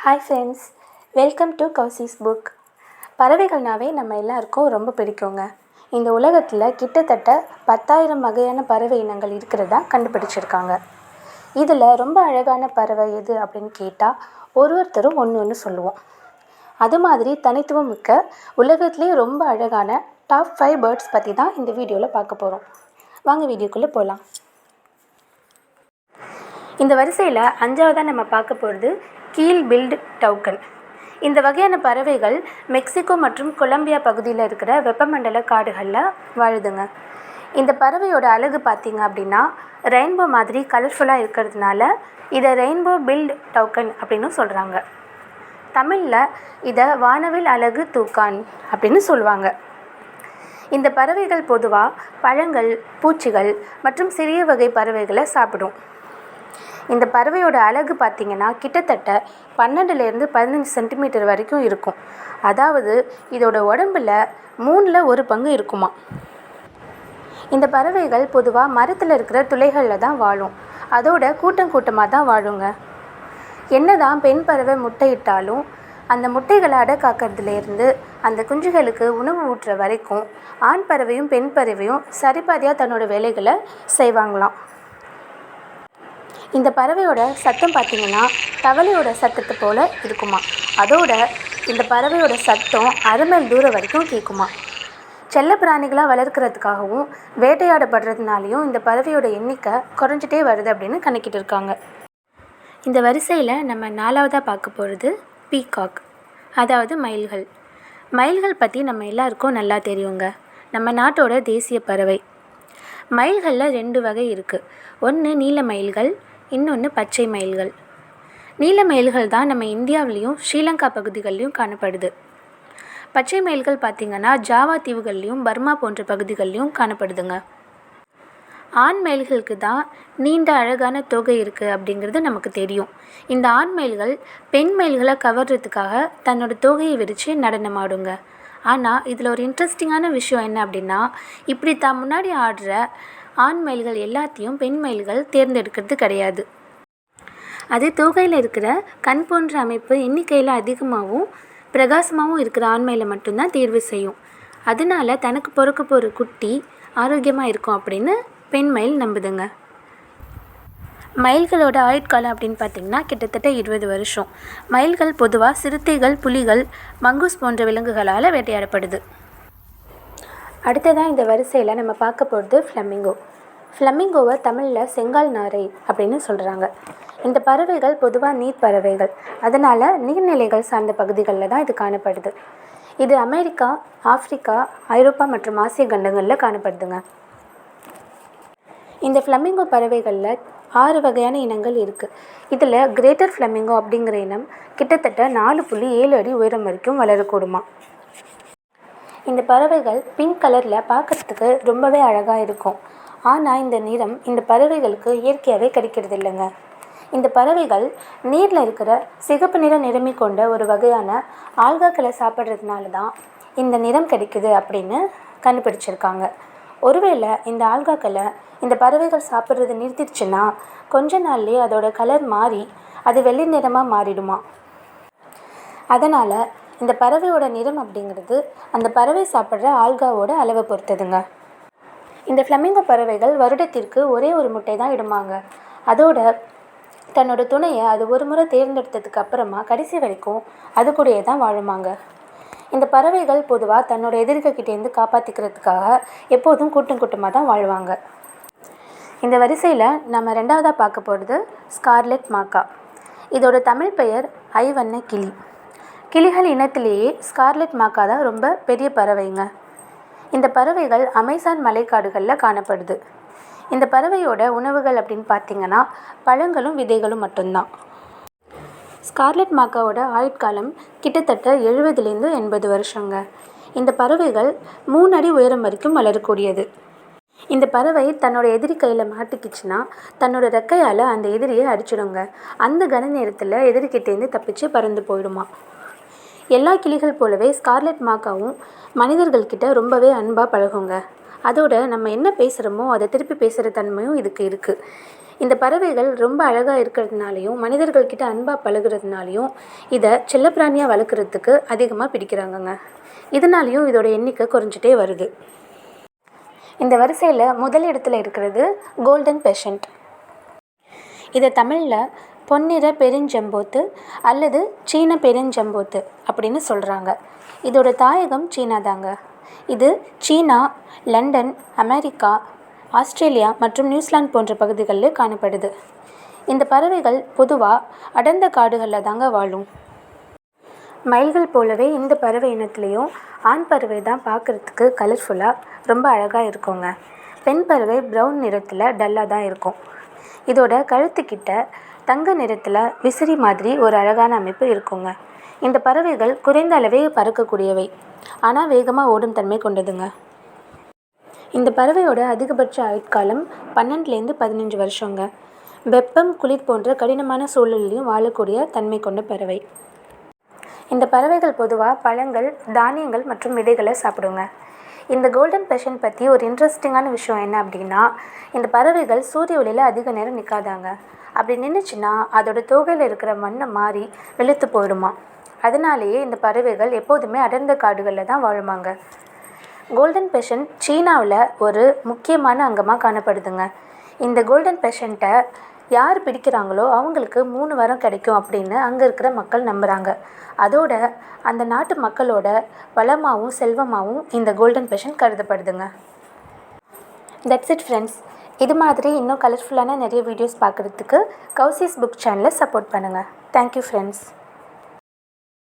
Hi friends, welcome to Kousi's book. பறவைகள்னாவே நம்ம எல்லாருக்கும் ரொம்ப பிடிக்குங்க. இந்த உலகத்தில் கிட்டத்தட்ட 10,000 வகையான பறவை இனங்கள் இருக்கிறதா கண்டுபிடிச்சிருக்காங்க. இதில் ரொம்ப அழகான பறவை எது அப்படின்னு கேட்டால் ஒருத்தரும் ஒன்று சொல்லுவோம். அது மாதிரி தனித்துவம் மிக்க உலகத்துலேயே ரொம்ப அழகான டாப் 5 பேர்ட்ஸ் பற்றி தான் இந்த வீடியோவில் பார்க்க போகிறோம். வாங்க வீடியோக்குள்ளே போகலாம். இந்த வரிசையில் 5வதாக நம்ம பார்க்க போகிறது கீல் பில்டு டவுக்கன். இந்த வகையான பறவைகள் மெக்சிகோ மற்றும் கொலம்பியா பகுதியில் இருக்கிற வெப்பமண்டல காடுகளில் வாழுதுங்க. இந்த பறவையோட அழகு பார்த்திங்க அப்படின்னா ரெயின்போ மாதிரி கலர்ஃபுல்லாக இருக்கிறதுனால இதை ரெயின்போ பில்டு டவுக்கன் அப்படின்னு சொல்கிறாங்க. தமிழில் இதை வானவில் அழகு தூக்கான் அப்படின்னு சொல்லுவாங்க. இந்த பறவைகள் பொதுவாக பழங்கள், பூச்சிகள் மற்றும் சிறிய வகை பறவைகளை சாப்பிடும். இந்த பறவையோட அழகு பார்த்திங்கன்னா கிட்டத்தட்ட 12லேருந்து 15 சென்டிமீட்டர் வரைக்கும் இருக்கும். அதாவது இதோட உடம்பில் 1/3 பங்கு இருக்குமா. இந்த பறவைகள் பொதுவாக மரத்தில் இருக்கிற துளைகளில் தான் வாழும். அதோட கூட்டமாக தான் வாழுங்க. என்னதான் பெண் பறவை முட்டையிட்டாலும் அந்த முட்டைகளை அடக்காக்கிறதுலேருந்து அந்த குஞ்சுகளுக்கு உணவு ஊட்டுற வரைக்கும் ஆண் பறவையும் பெண் பறவையும் சரிபாதியாக தன்னோட வேலைகளை செய்வாங்களாம். இந்த பறவையோட சத்தம் பார்த்திங்கன்னா தவளையோட சத்தத்தை போல் இருக்குமா. அதோட இந்த பறவையோட சத்தம் 1/2 மைல் தூரம் வரைக்கும் கேட்குமா. செல்ல பிராணிகளாக வளர்க்குறதுக்காகவும் வேட்டையாடப்படுறதுனாலையும் இந்த பறவையோட எண்ணிக்கை குறைஞ்சிட்டே வருது அப்படின்னு கணக்கிட்டு இருக்காங்க. இந்த வரிசையில் நம்ம 4வதாக பார்க்க போகிறது பீகாக், அதாவது மயில்கள். மயில்கள் பற்றி நம்ம எல்லாருக்கும் நல்லா தெரியுங்க. நம்ம நாட்டோட தேசிய பறவை. மயில்களில் 2 வகை இருக்குது. ஒன்று நீல மயில்கள், இன்னொன்று பச்சை மயில்கள். நீல மயில்கள் தான் நம்ம இந்தியாவிலையும் ஸ்ரீலங்கா பகுதிகள்லையும் காணப்படுது. பச்சை மயில்கள் பார்த்திங்கன்னா ஜாவா தீவுகள்லையும் பர்மா போன்ற பகுதிகள்லையும் காணப்படுதுங்க. ஆண் மயில்களுக்கு தான் நீண்ட அழகான தோகை இருக்குது அப்படிங்கிறது நமக்கு தெரியும். இந்த ஆண் மயில்கள் பெண் மயில்களை கவர்றதுக்காக தன்னோட தோகையை விரித்து நடனமாடுங்க. ஆனால் இதில் ஒரு இன்ட்ரெஸ்டிங்கான விஷயம் என்ன அப்படின்னா, இப்படி தான் முன்னாடி ஆடுற ஆண் மயில்கள் எல்லாத்தையும் பெண் மயில்கள் தேர்ந்தெடுக்கிறது கிடையாது. அது தோகையில் இருக்கிற கண் போன்ற அமைப்பு எண்ணிக்கையில் அதிகமாகவும் பிரகாசமாகவும் இருக்கிற ஆண் மயிலை மட்டும்தான் தேர்வு செய்யும். அதனால தனக்கு பிறக்க போகிற குட்டி ஆரோக்கியமாக இருக்கும் அப்படின்னு பெண் மயில் நம்புதுங்க. மயில்களோட ஆயுட்காலம் அப்படின்னு பார்த்திங்கன்னா கிட்டத்தட்ட 20 வருஷம். மயில்கள் பொதுவாக சிறுத்தைகள், புலிகள், மங்கூஸ் போன்ற விலங்குகளால் வேட்டையாடப்படுது. அடுத்ததாக இந்த வரிசையில் நம்ம பார்க்க போகிறது ஃப்ளமிங்கோ. ஃப்ளமிங்கோவை தமிழில் செங்கால் நாரை அப்படின்னு சொல்கிறாங்க. இந்த பறவைகள் பொதுவாக நீர் பறவைகள். அதனால் நீர்நிலைகள் சார்ந்த பகுதிகளில் தான் இது காணப்படுது. இது அமெரிக்கா, ஆப்பிரிக்கா, ஐரோப்பா மற்றும் ஆசிய கண்டங்களில் காணப்படுதுங்க. இந்த ஃப்ளமிங்கோ பறவைகளில் 6 வகையான இனங்கள் இருக்குது. இதில் கிரேட்டர் ஃப்ளமிங்கோ அப்படிங்கிற இனம் கிட்டத்தட்ட 4.7 அடி உயரம் வரைக்கும் வளரக்கூடுமா. இந்த பறவைகள் பிங்க் கலரில் பார்க்குறதுக்கு ரொம்பவே அழகாக இருக்கும். ஆனால் இந்த நிறம் இந்த பறவைகளுக்கு இயற்கையாகவே கிடைக்கிறது இல்லைங்க. இந்த பறவைகள் நீரில் இருக்கிற சிகப்பு நிற நிறமி கொண்ட ஒரு வகையான ஆல்காக்களை சாப்பிட்றதுனால தான் இந்த நிறம் கிடைக்குது அப்படின்னு கண்டுபிடிச்சிருக்காங்க. ஒருவேளை இந்த ஆல்காக்களை இந்த பறவைகள் சாப்பிட்றது நிறுத்திடுச்சுன்னா கொஞ்ச நாள்லேயே அதோட கலர் மாறி அது வெள்ளை நிறமாக மாறிடுமா. அதனால் இந்த பறவையோட நிறம் அப்படிங்கிறது அந்த பறவை சாப்பிட்ற ஆல்காவோட அளவை பொறுத்ததுங்க. இந்த ஃப்ளமிங்கோ பறவைகள் வருடத்திற்கு ஒரே ஒரு முட்டை தான் இடுமாங்க. அதோட தன்னோட துணையை அது ஒரு முறை தேர்ந்தெடுத்ததுக்கு அப்புறமா கடைசி வரைக்கும் அது கூடயே தான் வாழுமாங்க. இந்த பறவைகள் பொதுவாக தன்னோட எதிரிகிட்டேருந்து காப்பாற்றிக்கிறதுக்காக எப்போதும் கூட்டமாக தான் வாழ்வாங்க. இந்த வரிசையில் நம்ம 2வதாக பார்க்க போகிறது ஸ்கார்லெட் மாக்கா. இதோட தமிழ் பெயர் ஐவண்ண கிளி. கிளிகள் இனத்திலேயே ஸ்கார்லெட் மாக்கா தான் ரொம்ப பெரிய பறவைங்க. இந்த பறவைகள் அமேசான் மலைக்காடுகளில் காணப்படுது. இந்த பறவையோட உணவுகள் அப்படின்னு பார்த்திங்கன்னா பழங்களும் விதைகளும் மட்டும்தான். ஸ்கார்லெட் மாக்காவோட ஆயுட்காலம் கிட்டத்தட்ட 70லேருந்து 80 வருஷங்க. இந்த பறவைகள் 3 அடி உயரம் வரைக்கும் வளரக்கூடியது. இந்த பறவை தன்னோட எதிரி கையில் மாட்டிக்கிச்சுன்னா தன்னோட ரெக்கையால் அந்த எதிரியை அடிச்சிடுங்க. அந்த கன நேரத்தில் எதிரிக்கிட்டேருந்து தப்பிச்சு பறந்து போயிடுமா. எல்லா கிளிகள் போலவே ஸ்கார்லெட் மாக்காவும் மனிதர்கள்கிட்ட ரொம்பவே அன்பாக பழகுங்க. அதோட நம்ம என்ன பேசுகிறோமோ அதை திருப்பி பேசுகிற தன்மையும் இதுக்கு இருக்குது. இந்த பறவைகள் ரொம்ப அழகாக இருக்கிறதுனாலையும் மனிதர்கள்கிட்ட அன்பாக பழகுறதுனாலையும் இதை செல்லப்பிராணியாக வளர்க்குறதுக்கு அதிகமாக பிடிக்கிறாங்கங்க. இதனாலையும் இதோட எண்ணிக்கை குறைஞ்சிட்டே வருது. இந்த வரிசையில் முதல் இடத்துல இருக்கிறது கோல்டன் பெஷண்ட். இதை தமிழில் பொன்னிற பெருஞ்செம்போத்து அல்லது சீன பெருஞ்செம்போத்து அப்படின்னு சொல்கிறாங்க. இதோட தாயகம் சீனா தாங்க. இது சீனா, லண்டன், அமெரிக்கா, ஆஸ்திரேலியா மற்றும் நியூசிலாந்து போன்ற பகுதிகளில் காணப்படுது. இந்த பறவைகள் பொதுவாக அடர்ந்த காடுகளில் தாங்க வாழும். மயில்கள் போலவே இந்த பறவை இனத்துலேயும் ஆண் பறவை தான் பார்க்குறதுக்கு கலர்ஃபுல்லாக ரொம்ப அழகாக இருக்குங்க. பெண் பறவை ப்ரௌன் நிறத்தில் டல்லாக தான் இருக்கும். இதோட கழுத்துக்கிட்ட தங்க நிறத்தில் விசிறி மாதிரி ஒரு அழகான அமைப்பு இருக்குங்க. இந்த பறவைகள் குறைந்த அளவே பறக்கக்கூடியவை, ஆனால் வேகமாக ஓடும் தன்மை கொண்டதுங்க. இந்த பறவையோட அதிகபட்ச ஆயுட்காலம் 12லேருந்து 15 வருஷங்க. வெப்பம், குளிர் போன்ற கடினமான சூழலிலையும் வாழக்கூடிய தன்மை கொண்ட பறவை. இந்த பறவைகள் பொதுவாக பழங்கள், தானியங்கள் மற்றும் விதைகளை சாப்பிடுங்க. இந்த கோல்டன் பெஷண்ட் பற்றி ஒரு இன்ட்ரெஸ்டிங்கான விஷயம் என்ன அப்படின்னா, இந்த பறவைகள் சூரிய ஒளியில் அதிக நேரம் நிற்காதாங்க. அப்படி நின்றுச்சுன்னா அதோட தோகையில் இருக்கிற மண்ணை மாறி வெளுத்து போயிடுமா. அதனாலேயே இந்த பறவைகள் எப்போதுமே அடர்ந்த காடுகளில் தான் வாழுமாங்க. கோல்டன் பெஷண்ட் சீனாவில் ஒரு முக்கியமான அங்கமாக காணப்படுதுங்க. இந்த கோல்டன் பெஷண்ட்டை யார் பிடிக்கிறாங்களோ அவங்களுக்கு 3 வாரம் கிடைக்கும் அப்படின்னு அங்கே இருக்கிற மக்கள் நம்புகிறாங்க. அதோட அந்த நாட்டு மக்களோட வளமாகவும் செல்வமாகவும் இந்த கோல்டன் பெஷண்ட் கருதப்படுதுங்க. That's it friends. இது மாதிரி இன்னும் கலர்ஃபுல்லான நிறைய வீடியோஸ் பார்க்குறதுக்கு கௌசிஸ் புக் சேனலை சப்போர்ட் பண்ணுங்கள். Thank you friends.